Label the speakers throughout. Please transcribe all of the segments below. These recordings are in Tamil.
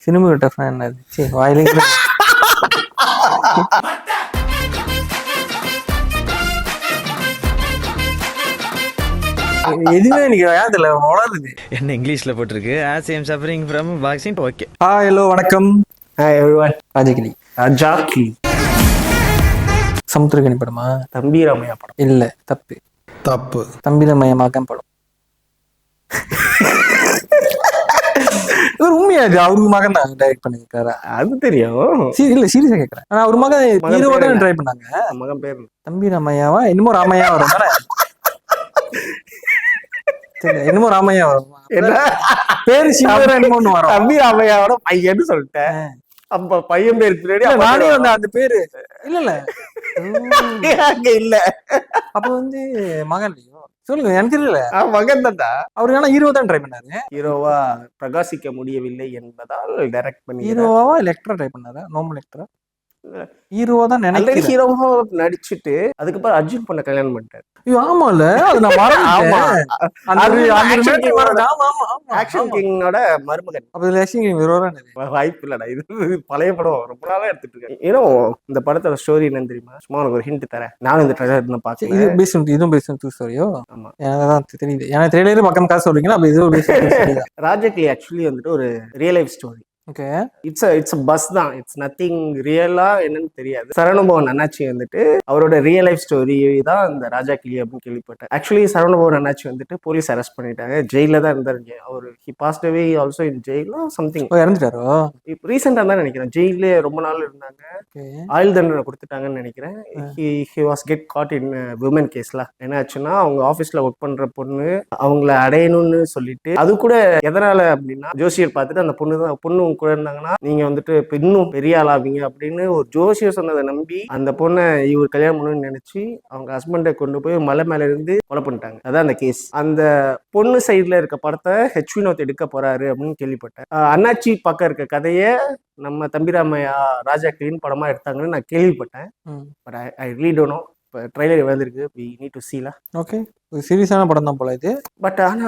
Speaker 1: சினிமாட்டோகிராஃபர் என்னது? சரி வாயிலே எதுவுமே எனக்கு யாதில்ல வளருது.
Speaker 2: என்ன இங்கிலீஷ்ல போட்டிருக்கு? As I am suffering from boxing. Okay.
Speaker 1: Hello வணக்கம். ராஜகிளி.
Speaker 3: ராஜாக்கிளி
Speaker 1: சமுத்திரகனி படமா?
Speaker 3: தம்பி ராமையா படம்
Speaker 1: இல்ல, தப்பு. தம்பிராமையா மகன் படம். உண்மையா அவருக்கு மகன் தான் டைரக்ட் பண்ணிருக்காரு.
Speaker 3: அது தெரியும்.
Speaker 1: இல்ல சீரியஸா கேக்குறேன். ஆனா அவர் மகன் ஹீரோவா தான் ட்ரை பண்ணாங்க.
Speaker 3: மகன் பேர்
Speaker 1: தம்பி ராமையாவா? என்னமோ ராமையா வரும் தானே? என்னமோ ராமையா வரும். பேரு சிவரா என்னமோ வரும்.
Speaker 3: தம்பி ராமையாவோட பையன்னு சொல்லிட்டேன். அப்ப பையன் பேருக்கு பின்னாடி
Speaker 1: நானே வந்து அந்த பேரு இல்ல
Speaker 3: இல்ல
Speaker 1: அப்ப வந்து மகன் சொல்லுங்க. எனக்கு தெரியல.
Speaker 3: மகன் தான்டா.
Speaker 1: அவரு ஆனா ஹீரோ தான் ட்ரை பண்ணாரு.
Speaker 3: ஹீரோவா பிரகாசிக்க முடியவில்லை என்பதால் டைரக்ட் பண்ணி
Speaker 1: ஹீரோவா லெக்டரா ட்ரை பண்ணாரா? நார்மல் லெக்டரா ஹீரோவா தான் நினைக்கிறேன்.
Speaker 3: ஹீரோவா நடிச்சிட்டு அதுக்கப்புறம் அர்ஜுன் பொண்ண கல்யாணம் பண்ணிட்டாரு.
Speaker 1: ஆமால அது நான் மறந்துட்டேன்.
Speaker 3: ஆக்ஷன் கிங்கோட மருமகன்.
Speaker 1: அப்ப இதுல ஆக்ஷன் கிங்
Speaker 3: வாய்ப்பு இல்லடா. இது பழைய படம், ரொம்ப நாளா எடுத்துட்டு இருக்கேன். ஏன்னா இந்த படத்தோட ஸ்டோரி என்னன்னு தெரியுமா? சும்மா உனக்கு ஒரு ஹிண்ட் தரேன். நானும் இந்த ட்ரெய்லர் இன்னும் பார்த்தேன்.
Speaker 1: இது பேஸ் இதுவும் பேஸ் ட்ரூ ஸ்டோரியோ?
Speaker 3: ஆமா,
Speaker 1: எனக்கு தெரியுது. ஏன்னா ட்ரெய்லர் பக்கம் காசு சொல்றீங்கன்னா அப்ப இது பேஸ் ஸ்டோரி.
Speaker 3: ராஜகிளி ஆக்சுவலி வந்துட்டு ஒரு real life story.
Speaker 1: Okay.
Speaker 3: It's bus தான். இட்ஸ் நத்திங் ரியலா என்னன்னு தெரியாது. சரவணபவன் அண்ணாச்சி வந்துட்டு அவரோட ரியல் லைஃப் ஸ்டோரி தான் இந்த ராஜாக்கிளி அப்படின்னு கேள்விப்பட்டேன். ஆக்சுவலி சரவணபவன் அண்ணாச்சி வந்துட்டு போலீஸ் அரெஸ்ட் பண்ணிட்டாங்க. ஜெயில தான் இருந்தாரு. அவர் he passed away also in ஜெயிலோ சம்திங்.
Speaker 1: இறந்துட்டாரோ?
Speaker 3: இப்போ ரீசெண்டா தான் நினைக்கிறேன். ஜெயிலே ரொம்ப நாள் இருந்தாங்க. ஆயுள் தண்டனை கொடுத்துட்டாங்கன்னு நினைக்கிறேன். He was get caught in women கேஸ்ல. என்ன ஆச்சுன்னா, அவங்க ஆபீஸ்ல ஒர்க் பண்ற பொண்ணு அவங்கள அடையணும்னு சொல்லிட்டு, அது கூட எதனால அப்படின்னா ஜோசியர் பார்த்துட்டு அந்த பொண்ணு கூட இருந்தாங்கன்னா நீங்க வந்துட்டு இன்னும் பெரிய ஆளாவீங்க அப்படின்னு ஒரு ஜோசியர் சொன்னதை நம்பி அந்த பொண்ணை இவர் கல்யாணம் பண்ணணும்னு நினைச்சு அவங்க ஹஸ்பண்டை கொண்டு போய் மலை மேல இருந்து கொலை பண்ணிட்டாங்க. அதான் அந்த கேஸ். அந்த பொண்ணு சைட்ல இருக்க படத்தை ஹெச் வினோத் எடுக்க போறாரு அப்படின்னு கேள்விப்பட்டேன். அண்ணாச்சி பக்கம் இருக்க கதையை நம்ம தம்பிராமையா ராஜாக்கிளின்னு படமா எடுத்தாங்கன்னு நான் கேள்விப்பட்டேன். But I really don't know. இப்போ ட்ரெய்லர் வந்திருக்கு. வி நீட் டு சீல.
Speaker 1: ஓகே. ஒரு சீரியஸான படம் தான் போல இது.
Speaker 3: பட் ஆனா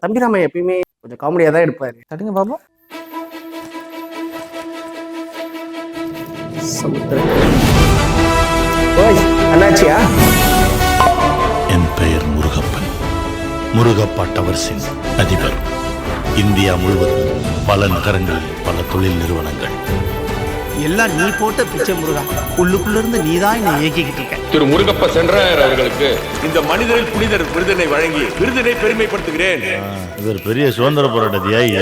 Speaker 3: தம்பிராமையா எப்பயுமே கொஞ்சம் காமெடியா தான் எடுப்பாரு.
Speaker 1: தட்டுங்க பாப்போம்.
Speaker 3: அண்ணாச்சியா?
Speaker 4: என் பெயர் முருகப்பன். முருகப்பா டவர்ஸின் அதிபர். இந்தியா முழுவதும் பல நகரங்களில் பல தொழில் நிறுவனங்கள்.
Speaker 5: எல்லாம் நீ போட்ட பிச்சை முருகா. உள்ளுக்குள்ள இருந்து நீதான் என்னை இயக்கிக்கிட்டு இருக்க.
Speaker 6: திரு முருகப்ப சென்றார் அவர்களுக்கு இந்த மனிதரில் புனிதர் விருதினை வழங்கி விருதினை பெருமைப்படுத்துகிறேன்.
Speaker 4: இவர் பெரிய சுதந்திர போராட்ட தியாகி.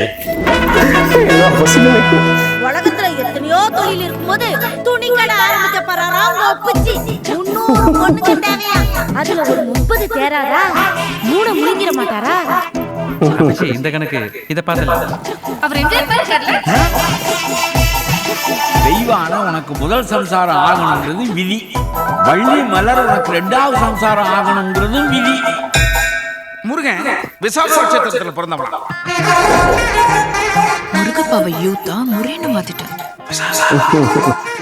Speaker 7: உலகத்துல எத்தனையோ தொழில் இருக்கும்போது துணி கடை ஆரம்பிச்ச பராராம் ஒப்பிச்சு 300 பொண்ணுங்க தேவையா? அதுல ஒரு 30 தேராரா? 3 முழுங்கிட மாட்டாரா?
Speaker 2: இந்த கணக்கு இத பார்த்தல.
Speaker 7: அவர் எங்க இருக்காரு?
Speaker 5: தெய்வான உனக்கு முதல் சம்சாரம் ஆகணுங்கிறது விதி. வள்ளி மலர் உனக்கு 2வது சம்சாரம் ஆகணுங்கிறது விதி.
Speaker 6: முருகன் விசாக நட்சத்திரத்துல பிறந்தவன்.
Speaker 7: முருகப்பாவை யூத்தா முரேன்னு மாத்திட்டான்.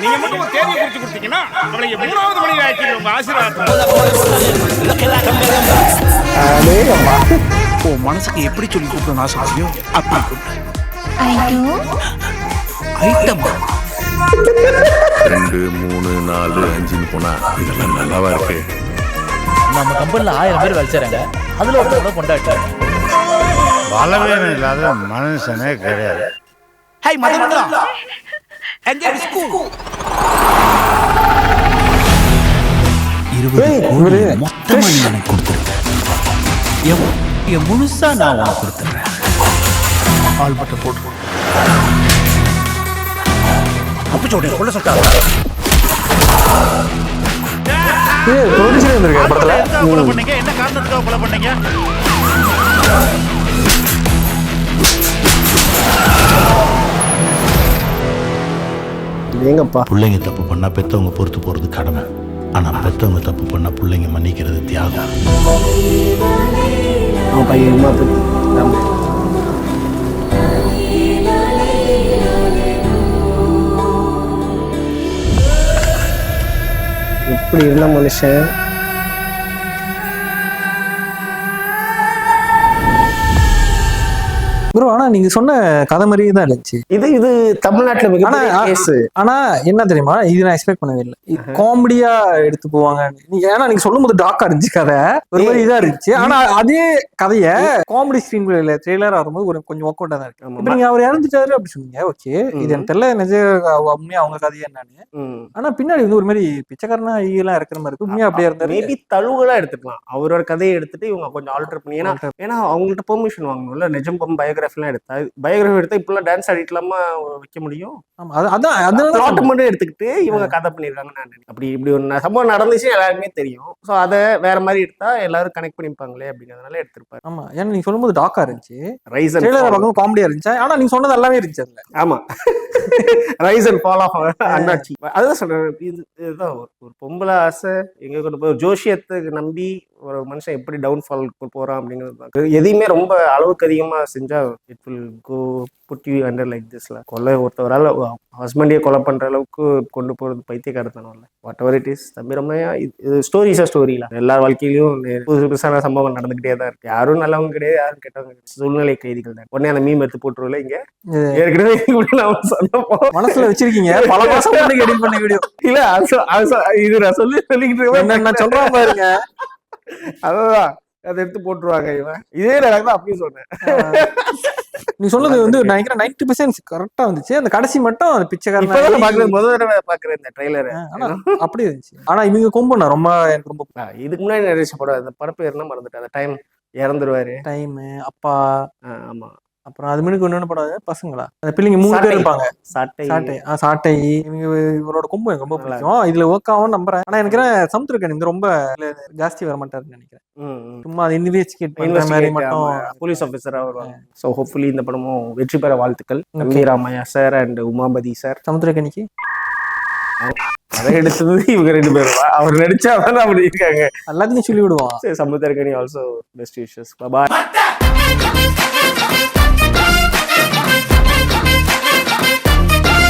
Speaker 6: நீங்க மட்டும் ஒரு தேதியை குறிச்சு கொடுத்தீங்கன்னா அவளை 3வது மணி ஆக்கி உங்க ஆசீர்வாதம்.
Speaker 5: ஓ மனசுக்கு எப்படி சொல்லி கூப்பிடணும் ஆசையோ அப்படி கூப்பிடு. ஐட்டமா
Speaker 6: 2 3 4 5 போனா இதெல்லாம் நல்லாவா இருக்கு?
Speaker 8: நம்ம கம்பெனில 1000 பேர் வச்சிருக்காங்க. அதுல ஒருத்தரோட கொண்டாட்டாங்க.
Speaker 4: பலவீனம் இல்லாத மனுஷனே கிடையாது.
Speaker 5: High மதன்டா enjoy school. 20 கோடி மொத்தமா நீ எனக்கு கொடுத்துருக்க. என் முழுசா நான் உனக்கு கொடுத்துறேன். ஆல் பட்ட போட்டு அப்படி சொல்றேன். கொள்ள சொல்லிட்டாங்க.
Speaker 1: ப்ரொடியூசர் வந்திருக்காரு படத்துல.
Speaker 5: கொலை பண்ணீங்க. என்ன காரணத்துக்காக கொலை பண்ணீங்க?
Speaker 3: எங்கப்பா
Speaker 4: பிள்ளைங்க தப்பு பண்ணா பெத்தவங்க பொறுத்து போறது கடமை. ஆனா பெத்தவங்க தப்பு பண்ணா பிள்ளைங்க மன்னிக்கிறது தியாகம்.
Speaker 3: பையன் எப்படி இருந்த மனுஷன்
Speaker 1: ப்ரோ ஆனா நீங்க சொன்ன கதை மாதிரியே தான் இருந்துச்சு.
Speaker 3: இது தமிழ்நாட்டுல மிகப்பெரிய
Speaker 1: ஆனா,
Speaker 3: கேஸ்.
Speaker 1: ஆனா என்ன தெரியுமா, இது நான் எக்ஸ்பெக்ட் பண்ணவே இல்லை. காமெடியா எடுத்து போவாங்க. ஏன்னா நீங்க சொல்லும் போது டாக்கா இருந்துச்சு கதை, ஒரு மாதிரி இதா இருந்துச்சு. ஆனா அதே கதைய காமெடி ஸ்கிரீன் ட்ரெய்லரா வரும்போது ஒரு கொஞ்சம் ஒர்க் அவுட்டா தான் இருக்கு. இப்ப நீங்க அவர் இறந்துட்டாரு அப்படி சொன்னீங்க, ஓகே இது எனக்கு தெரியல உண்மையா அவங்க கதையா என்னன்னு. ஆனா பின்னாடி வந்து ஒரு மாதிரி பிச்சைக்காரனா எல்லாம் இருக்கிற மாதிரி இருக்கு. உண்மையா அப்படியே இருந்தாரு.
Speaker 3: மேபி தழுவலா எடுத்துக்கலாம், அவரோட கதையை எடுத்துட்டு இவங்க கொஞ்சம் ஆல்டர் பண்ணி. ஏன்னா அவங்கள்ட்ட பெர்மிஷன் வாங்கணும்ல. நிஜம் பயோகிராஃபி எல்லாம் எடுத்தா, பயோகிராஃபி எடுத்தா இப்பெல்லாம் டான்ஸ் ஆடிக்கலாமா வைக்க முடியும்? பிளாட் மட்டும் எடுத்துக்கிட்டு இவங்க கதை பண்ணிருக்காங்க. நான் அப்படி இப்படி ஒரு சம்பவம் நடந்துச்சு எல்லாருக்குமே தெரியும். ஸோ அதை வேற மாதிரி எடுத்தா எல்லாரும் கனெக்ட் பண்ணிப்பாங்களே அப்படிங்கிறதுனால எடுத்திருப்பாரு.
Speaker 1: ஆமா, ஏன்னா நீங்க சொல்லும் போது டாக்கா இருந்துச்சு,
Speaker 3: ரைஸ் அண்ட்
Speaker 1: பக்கம் காமெடியா இருந்துச்சு. ஆனா நீங்க சொன்னது எல்லாமே இருந்துச்சு அதுல.
Speaker 3: ஆமா, ரைஸ் அண்ட் ஃபால் ஆஃப் அண்ணாச்சி. அதுதான் சொல்றேன், இதுதான் ஒரு பொம்பளை ஆசை எங்க கொண்டு போய் ஜோஷியத்துக்கு நம்பி ஒரு மனுஷன் எப்படி டவுன்ஃபால் போறான் அப்படிங்கிறது தான். எதையுமே ரொம்ப அளவுக்கு அதிகமா செஞ்சா it will go put you under like திஸ்ல. கொலை ஒருத்தவரால் ஹஸ்பண்டே கொலை பண்ற அளவுக்கு கொண்டு போறது பைத்தியக்காரத்தனம் இல்லை. What ever it is. தம்பி ரம்மையா இது ஸ்டோரிஸா ஸ்டோரியில எல்லா வாழ்க்கையிலும் புதுசு புதுசான சம்பவம் நடந்துகிட்டே தான் இருக்கு. யாரும் நல்லவங்க கிடையாது, யாரும் கெட்டவங்க, சூழ்நிலை கைதிகள் தான். உடனே அந்த மீம் எடுத்து போட்டுருவல இங்க ஏற்கனவே
Speaker 1: மனசுல வச்சிருக்கீங்க பல மாசம் எடிட் பண்ண வீடியோ.
Speaker 3: இல்ல இது நான் சொல்லிக்கிட்டு
Speaker 1: நான் சொல்றேன் பாருங்க,
Speaker 3: அதான் அதை எடுத்து போட்டுருவாங்க. இவன் இதே நடக்குது அப்படியே சொன்னேன்.
Speaker 1: நீ சொன்னது வந்து நினைக்கிறேன் 90% கரெக்டா வந்துச்சு. அந்த கடைசி மட்டும் அந்த பிச்சைக்காரன்
Speaker 3: பாக்குறது முதல் தடவை பாக்குறேன் இந்த ட்ரெய்லர்.
Speaker 1: அப்படி இருந்துச்சு. ஆனா இவங்க கொம்புனா ரொம்ப எனக்கு ரொம்ப
Speaker 3: இதுக்கு முன்னாடி நிறைய படம், அந்த படப்பு என்ன மறந்துட்டேன். அந்த டைம் இறந்துருவாரு,
Speaker 1: டைம் அப்பா.
Speaker 3: ஆமா.
Speaker 1: அப்புறம் அது முன்னாடி இன்னொன்னு படம் பசங்களா, அந்த பிள்ளைங்க 3 பேர் இருப்பாங்க. சாட்டை இவரோட கொம்பு எனக்கு ரொம்ப பிடிக்கும். இதுல ஒர்க் ஆகும் நம்புறேன். ஆனா எனக்கு சமுத்திரக்கனி வந்து ரொம்ப ஜாஸ்தி வர மாட்டாருன்னு நினைக்கிறேன். சும்மா அதை இன்வெஸ்டிகேட் பண்ற மாதிரி மட்டும்
Speaker 3: போலீஸ் ஆஃபீஸரா வருவாங்க. ஸோ ஹோப்ஃபுல்லி இந்த படமும் வெற்றி பெற வாழ்த்துக்கள். Ramaiah sir and Umapathy sir.
Speaker 1: சமுத்திரக்கனிக்கு
Speaker 3: அதை எடுத்தது இவங்க 2 பேரும். அவர் நடிச்சா அப்படி இருக்காங்க,
Speaker 1: எல்லாத்தையும் சொல்லி விடுவான்.
Speaker 3: Samuthirakani also best wishes. பாய்.